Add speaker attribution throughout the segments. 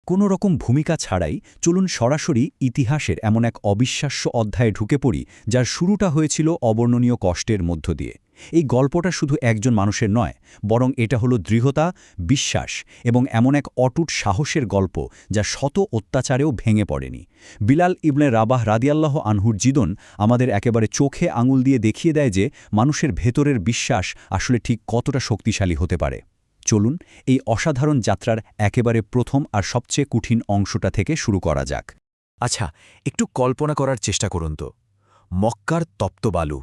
Speaker 1: কোনো রকম ভূমিকা ছাড়াই চলুন সরাসরি ইতিহাসের এমন এক অবিশ্বাস্য অধ্যায়ে ঢুকে পড়ি যার শুরুটা হয়েছিল অবর্ণনীয় কষ্টের মধ্য দিয়ে। এই গল্পটা শুধু একজন মানুষের নয়, বরং এটা হলো দৃঢ়তা, বিশ্বাস এবং এমন এক অটুট সাহসের গল্প যা শত অত্যাচারেও ভেঙে পড়েনি। বিলাল ইবনে রাবাহ রাদিয়াল্লাহু আনহুর জীবন আমাদের একেবারে চোখে আঙুল দিয়ে দেখিয়ে দেয় যে মানুষের ভেতরের বিশ্বাস আসলে ঠিক কতটা শক্তিশালী হতে পারে। চলুন এই অসাধারণ যাত্রার একেবারে প্রথম আর সবচেয়ে কঠিন অংশটা থেকে শুরু করা যাক।
Speaker 2: আচ্ছা, একটু কল্পনা করার চেষ্টা করুন তো। মক্কার তপ্ত বালু,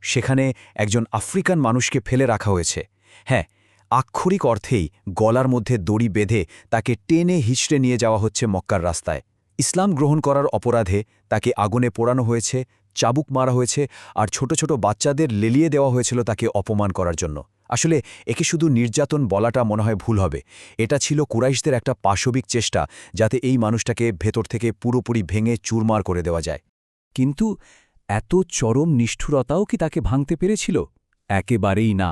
Speaker 2: সেখানে একজন আফ্রিকান মানুষকে ফেলে রাখা হয়েছে। হ্যাঁ, আক্ষরিক অর্থেই গলার মধ্যে দড়ি বেঁধে তাকে টেনে হিঁচড়ে নিয়ে যাওয়া হচ্ছে মক্কার রাস্তায়। ইসলাম গ্রহণ করার অপরাধে তাকে আগুনে পোড়ানো হয়েছে, চাবুক মারা হয়েছে, আর ছোট ছোট বাচ্চাদের লেলিয়ে দেওয়া হয়েছিল তাকে অপমান করার জন্য। আসলে একে শুধু নির্যাতন বলাটা মনে হয় ভুল হবে। এটা ছিল কুরাইশদের একটা পাশবিক চেষ্টা, যাতে এই মানুষটাকে ভেতর থেকে পুরোপুরি ভেঙে চুরমার করে দেওয়া যায়।
Speaker 3: কিন্তু এত চরম নিষ্ঠুরতাও কি তাকে ভাঙতে পেরেছিল? একেবারেই না।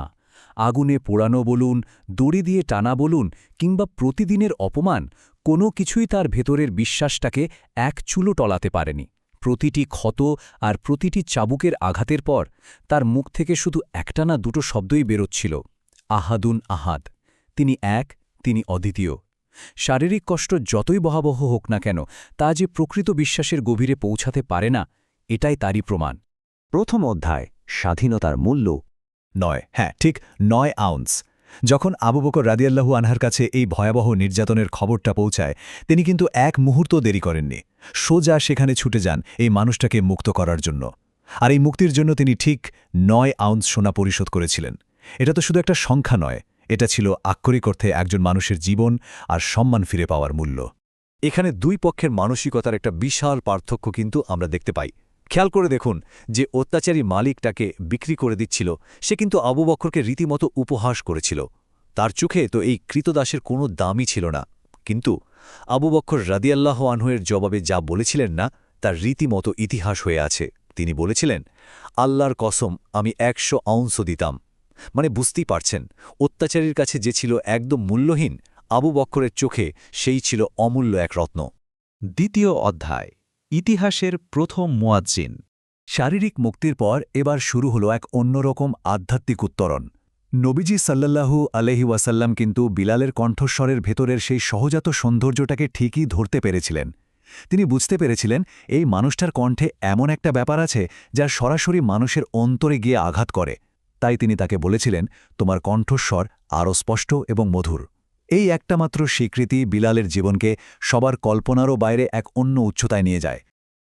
Speaker 3: আগুনে পোড়ানো বলুন, দড়ি দিয়ে টানা বলুন, কিংবা প্রতিদিনের অপমান, কোনো কিছুই তার ভেতরের বিশ্বাসটাকে এক চুলো টলাতে পারেনি। প্রতিটি ক্ষত আর প্রতিটি চাবুকের আঘাতের পর তার মুখ থেকে শুধু একটা না দুটো শব্দই বেরোচ্ছিল, আহাদুন আহাদ। তিনি এক, তিনি অদ্বিতীয়। শারীরিক কষ্ট যতই ভয়াবহ হোক না কেন, তা যে প্রকৃত বিশ্বাসের গভীরে পৌঁছাতে পারে না, এটাই তারই প্রমাণ।
Speaker 2: প্রথম অধ্যায়, স্বাধীনতার মূল্য। ঠিক ৯ আউন্স। যখন আবু বকর রাদিয়াল্লাহু আনহার কাছে এই ভয়াবহ নির্যাতনের খবরটা পৌঁছায়, তিনি কিন্তু এক মুহূর্ত দেরি করেননি। সোজা সেখানে ছুটে যান এই মানুষটাকে মুক্ত করার জন্য। আর এই মুক্তির জন্য তিনি ঠিক ৯ আউন্স সোনা পরিশোধ করেছিলেন। এটা তো শুধু একটা সংখ্যা নয়, এটা ছিল আক্ষরিক অর্থে একজন মানুষের জীবন আর সম্মান ফিরে পাওয়ার মূল্য। এখানে দুই পক্ষের মানসিকতার একটা বিশাল পার্থক্য কিন্তু আমরা দেখতে পাই। খেয়াল করে দেখুন, যে অত্যাচারী মালিকটাকে বিক্রি করে দিচ্ছিল, সে কিন্তু আবু বকরকে রীতিমতো উপহাস করেছিল। তার চোখে তো এই কৃতদাসের কোনো দামই ছিল না। কিন্তু আবু বকর রাদিয়াল্লাহু আনহুয়ের জবাবে যা বলেছিলেন না, তার রীতিমতো ইতিহাস হয়ে আছে। তিনি বলেছিলেন, আল্লাহর কসম, আমি ১০০ আউন্সও দিতাম। মানে বুঝতেই পারছেন, অত্যাচারীর কাছে যে ছিল একদম মূল্যহীন, আবু বকরের চোখে সেই ছিল অমূল্য এক রত্ন।
Speaker 3: দ্বিতীয় অধ্যায়, ইতিহাসের প্রথম মুয়াজ্জিন। শারীরিক মুক্তির পর এবার শুরু হলো এক অন্যরকম আধ্যাত্মিক উত্তরণ। নবীজি সাল্লাল্লাহু আলাইহি ওয়াসাল্লাম কিন্তু বিলালের কণ্ঠস্বরের ভেতরের সেই সহজাত সৌন্দর্যটাকে ঠিকই ধরতে পেরেছিলেন। তিনি বুঝতে পেরেছিলেন এই মানুষটার কণ্ঠে এমন একটা ব্যাপার আছে যা সরাসরি মানুষের অন্তরে গিয়ে আঘাত করে। তাই তিনি তাকে বলেছিলেন, তোমার কণ্ঠস্বর আরও স্পষ্ট এবং মধুর। এই একটা মাত্র স্বীকৃতি বিলালের জীবনকে সবার কল্পনারও বাইরে এক অন্য উচ্চতায় নিয়ে যায়।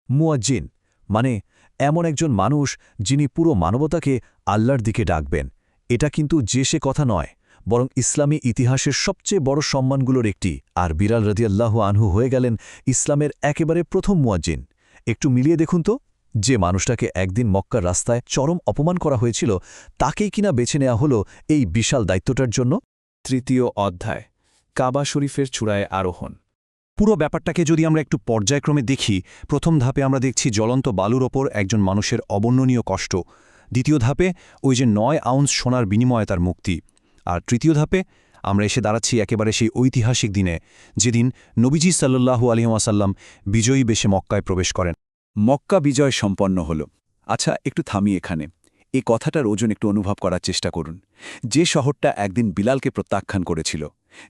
Speaker 2: মুয়াজ্জিন মানে এমন একজন মানুষ যিনি পুরো মানবতাকে আল্লাহর দিকে ডাকবেন। এটা কিন্তু যে সে কথা নয়, বরং ইসলামী ইতিহাসের সবচেয়ে বড় সম্মানগুলোর একটি। আর বিলাল রাদিয়াল্লাহু আনহু হয়ে গেলেন ইসলামের একেবারে প্রথম মুয়াজ্জিন। একটু মিলিয়ে দেখুন তো, যে মানুষটাকে একদিন মক্কার রাস্তায় চরম অপমান করা হয়েছিল, তাকেই কিনা বেছে নেওয়া হলো এই বিশাল দায়িত্বটার জন্য।
Speaker 3: তৃতীয় অধ্যায়, কাবা শরীফের চূড়ায় আরোহণ।
Speaker 1: পুরো ব্যাপারটাকে যদি আমরা একটু পর্যায়ক্রমে দেখি, প্রথম ধাপে আমরা দেখছি জ্বলন্ত বালুর ওপর একজন মানুষের অবর্ণনীয় কষ্ট। দ্বিতীয় ধাপে ওই যে ৯ আউন্স সোনার বিনিময়ে তার মুক্তি। আর তৃতীয় ধাপে আমরা এসে দাঁড়াচ্ছি একেবারে সেই ঐতিহাসিক দিনে, যেদিন নবীজি সাল্লাল্লাহু আলাইহি ওয়াসাল্লাম বিজয়ী বেশে মক্কায় প্রবেশ করেন।
Speaker 3: মক্কা বিজয় সম্পন্ন হল। আচ্ছা, একটু থামি এখানে। এই কথাটার ওজন একটু অনুভব করার চেষ্টা করুন। যে শহরটা একদিন বিলালকে প্রত্যাখ্যান করেছিল,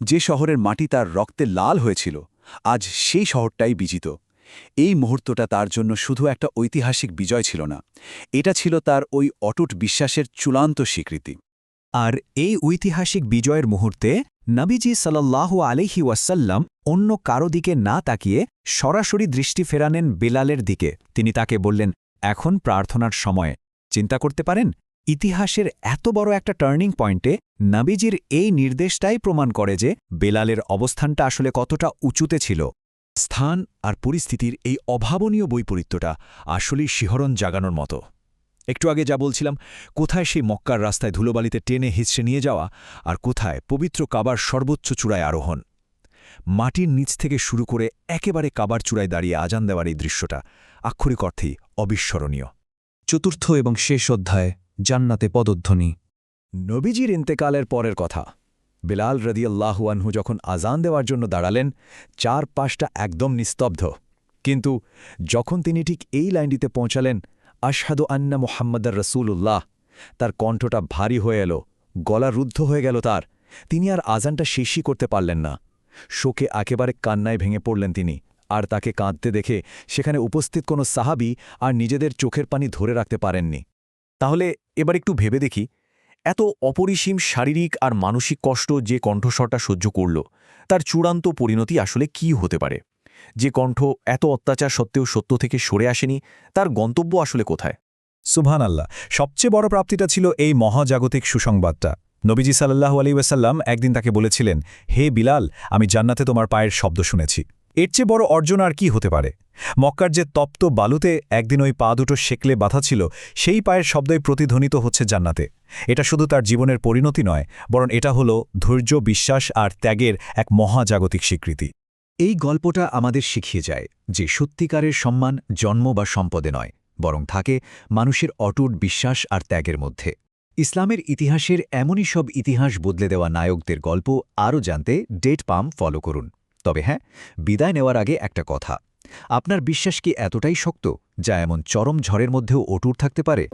Speaker 3: যে শহরের মাটি তার রক্তে লাল হয়েছিল, আজ সেই শহরটাই বিজিত। এই মুহূর্তটা তার জন্য শুধু একটা ঐতিহাসিক বিজয় ছিল না, এটা ছিল তার ওই অটুট বিশ্বাসের চূড়ান্ত স্বীকৃতি।
Speaker 1: আর এই ঐতিহাসিক বিজয়ের মুহূর্তে নবীজি সাল্লাল্লাহু আলাইহি ওয়াসাল্লাম অন্য কারো দিকে না তাকিয়ে সরাসরি দৃষ্টি ফেরানেন বেলালের দিকে। তিনি তাকে বললেন, এখন প্রার্থনার সময়। চিন্তা করতে পারেন, ইতিহাসের এত বড় একটা টার্নিং পয়েন্টে নবীজির এই নির্দেশটাই প্রমাণ করে যে বেলালের অবস্থানটা আসলে কতটা উঁচুতে ছিল।
Speaker 2: স্থান আর পরিস্থিতির এই অভাবনীয় বৈপরীত্যটা আসলেই শিহরণ জাগানোর মতো। একটু আগে যা বলছিলাম, কোথায় সেই মক্কার রাস্তায় ধুলোবালিতে টেনে হিঁচড়ে নিয়ে যাওয়া, আর কোথায় পবিত্র কাবার সর্বোচ্চ চূড়ায় আরোহণ। মাটির নিচ থেকে শুরু করে একেবারে কাবার চূড়ায় দাঁড়িয়ে আজান দেওয়ার এই দৃশ্যটা আক্ষরিক অর্থেই অবিস্মরণীয়।
Speaker 3: চতুর্থ এবং শেষ অধ্যায়, জান্নাতে পদধ্বনি।
Speaker 2: নবীজির ইন্তেকালের পরের কথা। বিলাল রাদিয়াল্লাহু আনহু যখন আজান দেওয়ার জন্য দাঁড়ালেন, চারপাশটা একদম নিস্তব্ধ। কিন্তু যখন তিনি ঠিক এই লাইনটিতে পৌঁছালেন, আশহাদু আন্না মুহাম্মাদার রাসূলুল্লাহ, তার কণ্ঠটা ভারী হয়ে এলো, গলা রুদ্ধ হয়ে গেল তার। তিনি আর আজানটা শেষই করতে পারলেন না। শোকে একেবারে কান্নায় ভেঙে পড়লেন তিনি। আর তাকে কাঁদতে দেখে সেখানে উপস্থিত কোনো সাহাবী আর নিজেদের চোখের পানি ধরে রাখতে পারেননি।
Speaker 4: তাহলে এবার একটু ভেবে দেখি, এত অপরিসীম শারীরিক আর মানসিক কষ্ট যে কণ্ঠস্বরটা সহ্য করল, তার চূড়ান্ত পরিণতি আসলে কি হতে পারে? যে কণ্ঠ এত অত্যাচার সত্ত্বেও সত্য থেকে সরে আসেনি, তার গন্তব্য আসলে কোথায়?
Speaker 3: সুবহানাল্লাহ, সবচেয়ে বড় প্রাপ্তিটা ছিল এই মহাজাগতিক সুসংবাদটা। নবীজি সাল্লাল্লাহু আলাইহি ওয়াসাল্লাম একদিন তাকে বলেছিলেন, হে বিলাল, আমি জান্নাতে তোমার পায়ের শব্দ শুনেছি। এর চেয়ে বড় অর্জন আর কি হতে পারে? মক্কার যে তপ্ত বালুতে একদিন ওই পা দুটো শেকলে বাঁধা ছিল, সেই পায়ের শব্দই প্রতিধ্বনিত হচ্ছে জান্নাতে। এটা শুধু তার জীবনের পরিণতি নয়, বরং এটা হলো ধৈর্য, বিশ্বাস আর ত্যাগের এক মহাজাগতিক স্বীকৃতি।
Speaker 1: এই গল্পটা আমাদের শিখিয়ে যায় যে সত্যিকারের সম্মান জন্ম বা সম্পদে নয়, বরং থাকে মানুষের অটুট বিশ্বাস আর ত্যাগের মধ্যে। ইসলামের ইতিহাসের এমনই সব ইতিহাস বদলে দেওয়া নায়কদের গল্প আরও জানতে ডেট পাম ফলো করুন। তবে হ্যাঁ, বিদায় নেওয়ার আগে একটা কথা, আপনার বিশ্বাস কি এতটাই শক্ত যা এমন চরম ঝড়ের মধ্যেও অটুট থাকতে পারে?